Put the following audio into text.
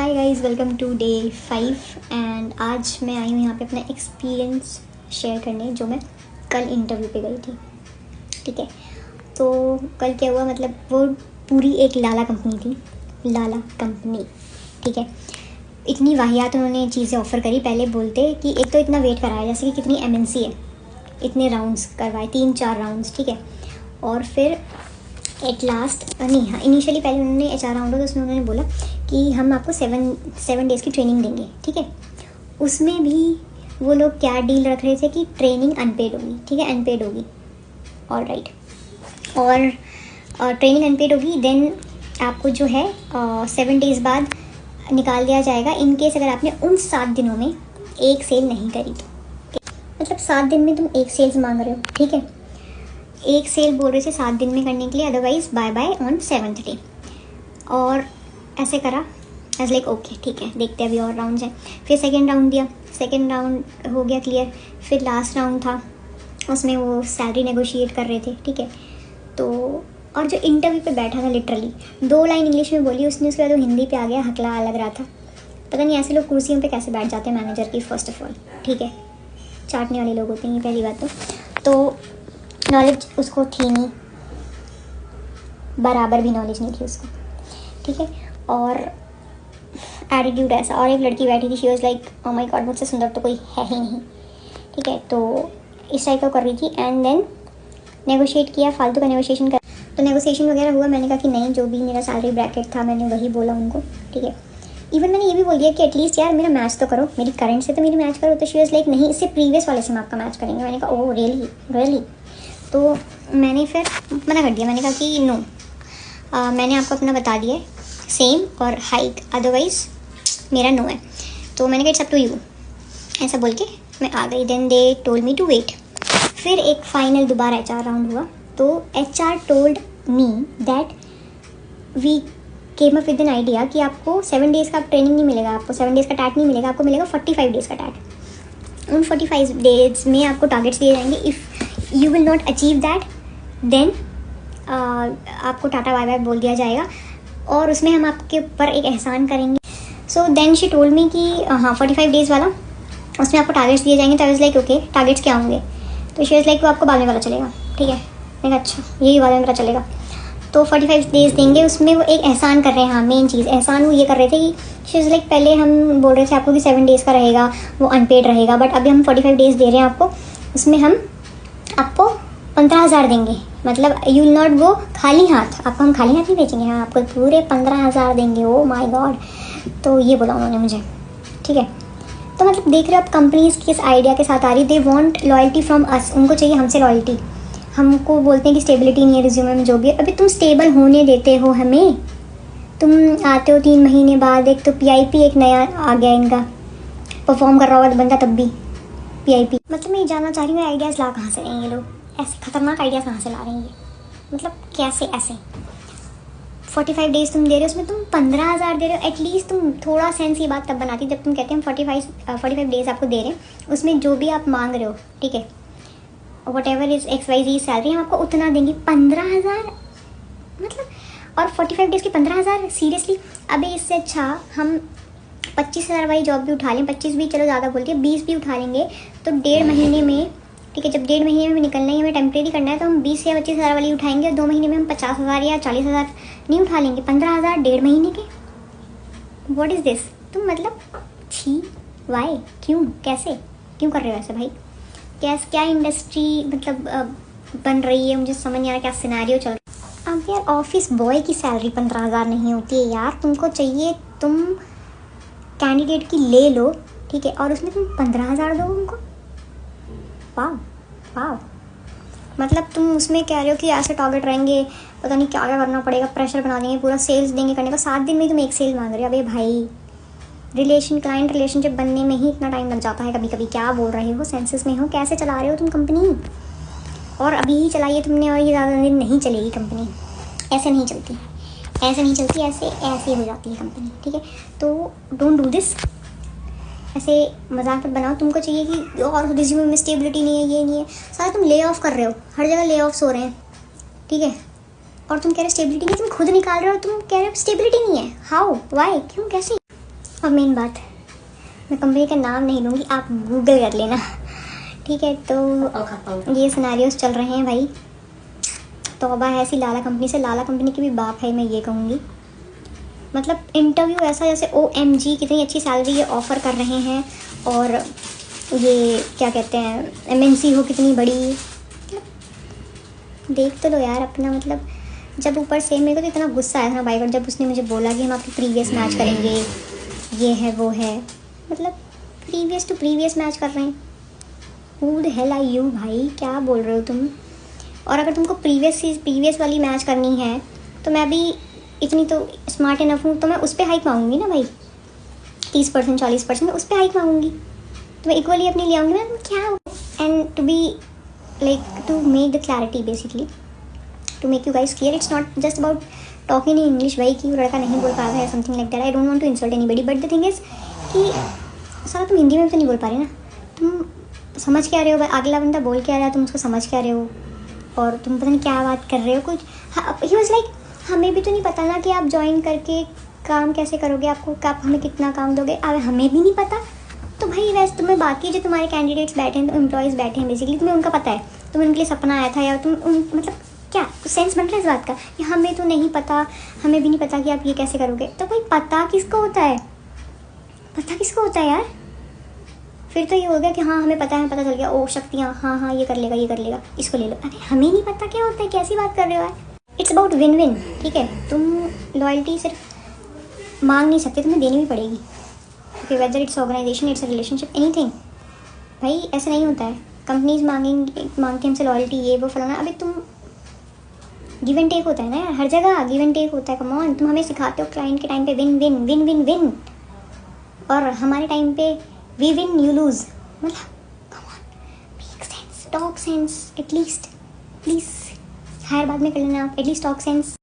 Hi guys, welcome to day 5 and आज मैं आई हूँ यहाँ पे अपना एक्सपीरियंस शेयर करने जो मैं कल इंटरव्यू पे गई थी। ठीक है, तो कल क्या हुआ, मतलब वो पूरी एक लाला कंपनी थी, लाला कंपनी। ठीक है, इतनी वाहियात उन्होंने चीज़ें ऑफ़र करी। पहले बोलते कि एक तो इतना वेट कराया जैसे कि कितनी एमएनसी है, इतने राउंड्स करवाए, 3-4 राउंड्स। ठीक है, और फिर एट लास्ट नहीं, हाँ, इनिशियली पहले उन्होंने HR राउंड हो तो उसमें उन्होंने बोला कि हम आपको 7 डेज़ की ट्रेनिंग देंगे। ठीक है, उसमें भी वो लोग क्या डील रख रहे थे कि ट्रेनिंग अनपेड होगी। ठीक है, अनपेड होगी, ऑल राइट, और ट्रेनिंग अनपेड होगी। देन आपको जो है 7 डेज़ बाद निकाल दिया जाएगा इन केस अगर आपने उन 7 दिनों में एक सेल नहीं करी तो। मतलब 7 दिन में तुम एक सेल्स मांग रहे हो। ठीक है, एक सेल बोल रहे थे 7 दिन में करने के लिए, otherwise bye bye on 7th day. और ऐसे करा, एज लाइक ओके ठीक है, देखते हैं अभी और राउंड्स हैं। फिर सेकेंड राउंड दिया, सेकेंड राउंड हो गया क्लियर। फिर लास्ट राउंड था, उसमें वो सैलरी नेगोशिएट कर रहे थे। ठीक है, तो और जो इंटरव्यू पे बैठा था लिटरली 2 लाइन इंग्लिश में बोली उसने, उसके बाद वो हिंदी पे आ गया, हकला लग रहा था। पता नहीं ऐसे लोग कुर्सियों पे कैसे बैठ जाते हैं मैनेजर की, फर्स्ट ऑफ ऑल। ठीक है, चाटने वाले लोग होते हैं ये पहली बात तो नॉलेज उसको थी नहीं, बराबर भी नॉलेज नहीं थी उसको। ठीक है, और एटीट्यूड ऐसा। और एक लड़की बैठी थी, she was like oh my God, मुझसे सुंदर तो कोई है ही नहीं। ठीक है, तो इस टाइप का कर रही थी। एंड देन नेगोशिएट किया, फालतू का नेगोशिएशन कर। तो नेगोशिएशन वगैरह हुआ, मैंने कहा कि नहीं, जो भी मेरा सैलरी ब्रैकेट था मैंने वही बोला उनको। ठीक है, इवन मैंने ये भी बोल दिया कि एटलीस्ट यार मेरा मैच तो करो, मेरी करंट से तो मेरी मैच करो। तो शी वाज लाइक नहीं, इससे प्रीवियस वाले से हम आपका मैच करेंगे। मैंने कहा ओह रियली। तो मैंने फिर मना कर दिया, मैंने कहा कि नो, मैंने आपको अपना बता दिया है सेम और हाइक, अदरवाइज़ मेरा नो है। तो मैंने कहा इट्स अप टू यू, ऐसा बोल के मैं आ गई। Then they told me to wait. फिर एक फाइनल दोबारा HR राउंड हुआ, तो HR told me that we came up with an idea कि आपको 7 डेज़ का ट्रेनिंग नहीं मिलेगा, आपको 7 डेज़ का टैट नहीं मिलेगा, आपको मिलेगा 45 डेज़ का टैट। उन 45 डेज में आपको टारगेट्स दिए जाएंगे। If you will not achieve that then आपको टाटा बाय बाय बोल दिया जाएगा, और उसमें हम आपके ऊपर एक एहसान करेंगे। So then she told me कि हाँ 45 डेज़ वाला, उसमें आपको टारगेट्स दिए जाएंगे। तो I was like okay, targets क्या होंगे? तो शी वाज लाइक वो आपको बाद में पता चलेगा। ठीक है, मैंने कहा अच्छा, यही बाद में पता चलेगा। तो 45 डेज़ देंगे, उसमें वो एक एहसान कर रहे हैं। हाँ, मेन चीज़ एहसान वो ये कर रहे थे कि शी वाज लाइक पहले हम बोल रहे थे आपको कि 7 डेज़ का रहेगा, वो अनपेड रहेगा, बट अभी हम 45 डेज़ दे रहे हैं आपको, उसमें हम आपको 15,000 देंगे। मतलब यू विल नॉट गो खाली हाथ, आपको हम खाली हाथ नहीं बेचेंगे, हाँ आपको पूरे 15,000 देंगे। ओ माय गॉड, तो ये बोला उन्होंने मुझे। ठीक है, तो मतलब देख रहे हो आप, कंपनीज किस आइडिया के साथ आ रही, they want loyalty from us, उनको चाहिए हमसे लॉयल्टी। हमको बोलते हैं कि स्टेबिलिटी नहीं है रिज्यूमे में, जो भी है। अभी तुम स्टेबल होने देते हो हमें? तुम आते हो 3 महीने बाद, एक तो PIP एक नया आ गया इनका, परफॉर्म कर रहा होगा बंदा तब भी PIP। मतलब मैं ये जानना चाह रही हूँ आइडियाज़ ला कहाँ से रहे हैं ये लोग, ऐसे खतरनाक आइडियाज़ कहाँ से ला रहे हैं ये, मतलब कैसे ऐसे। 45 डेज़ तुम दे रहे हो, उसमें तुम 15,000 दे रहे हो। एटलीस्ट तुम थोड़ा सेंस ये बात तब बनाती जब तुम कहते हैं 45 डेज़ आपको दे रहे हैं, उसमें जो भी आप मांग रहे हो, ठीक है, what ever is XYZ salary, हम आपको उतना देंगे। 15,000 मतलब, और 45 डेज़ की 15,000, सीरियसली। अभी इससे अच्छा हम 25,000 वाली जॉब भी उठा लें, 25 भी चलो ज़्यादा बोलती है, 20 भी उठा लेंगे तो 1.5 महीने में। ठीक है, जब 1.5 महीने में निकलना है, हमें टेम्प्रेरी करना है, तो हम 20 या 25,000 वाली उठाएंगे, और 2 महीने में हम 50,000 या 40,000 नहीं उठा लेंगे। 15,000 1.5 महीने के, व्हाट इज़ दिस? तुम मतलब छी, वाई, क्यों, कैसे, क्यों कर रहे हो ऐसे भाई? क्या इंडस्ट्री मतलब बन रही है, मुझे समझ नहीं आ रहा क्या सिनेरियो चल रहा है। अब यार ऑफिस बॉय की सैलरी 15,000 नहीं होती है यार, तुमको चाहिए तुम कैंडिडेट की ले लो, ठीक है, और उसमें तुम 15,000 दो उनको। वाह, मतलब तुम उसमें कह रहे हो कि ऐसे टारगेट रहेंगे, पता नहीं क्या क्या करना पड़ेगा, प्रेशर बना देंगे, पूरा सेल्स देंगे करने का। 7 दिन में तुम एक सेल मांग रहे हो। अबे भाई, क्लाइंट रिलेशनशिप बनने में ही इतना टाइम लग जाता है कभी कभी। क्या बोल रहे हो, सेंसेस में हो, कैसे चला रहे हो तुम कंपनी? और अभी ही चलाई है तुमने, और ये ज़्यादा दिन नहीं चलेगी कंपनी। ऐसे नहीं चलती, ऐसे हो जाती है कंपनी। ठीक है, तो डोंट डू दिस, ऐसे मजाक मत बनाओ। तुमको चाहिए कि और रिज्यूमे में स्टेबिलिटी नहीं है, ये नहीं है, सारा तुम ले ऑफ कर रहे हो, हर जगह ले ऑफ्स हो रहे हैं। ठीक है, और तुम कह रहे हो स्टेबिलिटी नहीं, तुम खुद निकाल रहे हो, तुम कह रहे हो स्टेबिलिटी नहीं है। हाउ, वाई, क्यों, कैसे? अब मेन बात, मैं कंपनी का नाम नहीं लूँगी, आप गूगल कर लेना, ठीक है। तो ये सिनेरियोस चल रहे हैं भाई। तौबा है ऐसी लाला कंपनी से, लाला कंपनी की भी बाप है, मैं ये कहूँगी। मतलब इंटरव्यू ऐसा जैसे OMG कितनी अच्छी सैलरी ये ऑफ़र कर रहे हैं, और ये क्या कहते हैं MNC हो कितनी बड़ी, देख तो लो यार अपना। मतलब जब ऊपर से मेरे को तो इतना गुस्सा आया था ना भाई, जब उसने मुझे बोला कि हम आपकी प्रीवियस मैच करेंगे, ये है वो है, मतलब प्रीवियस टू प्रीवियस मैच कर रहे हैं। Who the hell are you भाई, क्या बोल रहे हो तुम? और अगर तुमको प्रीवियस वाली मैच करनी है तो मैं भी इतनी तो स्मार्ट इनफ हूँ, तो मैं उस पर हाइक मांगूंगी ना भाई, 30% 40% उस पर हाइक मांगूंगी, तो मैं इक्वली अपनी ले आऊँगी। मैं क्या, and to be like to make the clarity basically, to make you guys clear, it's not just about talking in English भाई कि लड़का नहीं बोल पा रहा है something like that. I don't want to insult anybody, but the thing is कि सारा तुम हिंदी में तो नहीं बोल पा रहे ना, तुम समझ क्या रहे हो भाई, अगला बंदा बोल क्या रहा है तुम उसको समझ क्या रहे हो, और तुम पता नहीं क्या बात कर रहे हो कुछ। ही वॉज लाइक हमें भी तो नहीं पता ना कि आप ज्वाइन करके काम कैसे करोगे, आपको आप हमें कितना काम दोगे, अब हमें भी नहीं पता। तो भाई वैसे तुम्हें बाकी जो तुम्हारे कैंडिडेट्स बैठे हैं, एम्प्लॉयज़ बैठे हैं, बेसिकली तुम्हें उनका पता है, तुम्हें उनके लिए सपना आया था, या तुम मतलब क्या सेंस बन रहा है इस बात का कि हमें तो नहीं पता, हमें भी नहीं पता कि आप ये कैसे करोगे। तो भाई पता किसको होता है, पता किसको होता है यार? फिर तो ये हो गया कि हाँ हमें पता है, पता चल गया, ओ शक्तियाँ, हाँ हाँ ये कर लेगा, इसको ले लो। अरे हमें नहीं पता क्या होता है, कैसी बात कर रहे हो यार? इट्स अबाउट विन विन, ठीक है। तुम लॉयल्टी सिर्फ मांग नहीं सकते, तुम्हें देनी भी पड़ेगी। Okay, whether it's organisation, it's a relationship, anything. भाई ऐसा नहीं होता है, कंपनीज मांगती हमसे लॉयल्टी, ये वो फलाना। अभी तुम गिव एंड टेक होता है ना यार, हर जगह गिव एंड टेक होता है। कम ऑन, तुम हमें सिखाते हो क्लाइंट के टाइम पे win win win win win, और हमारे टाइम पे वी विन यू लूज। मतलब come on, make sense, talk sense at least, please. Hire बाद में कर लेना आप, एटलीस्ट टॉक सेंस।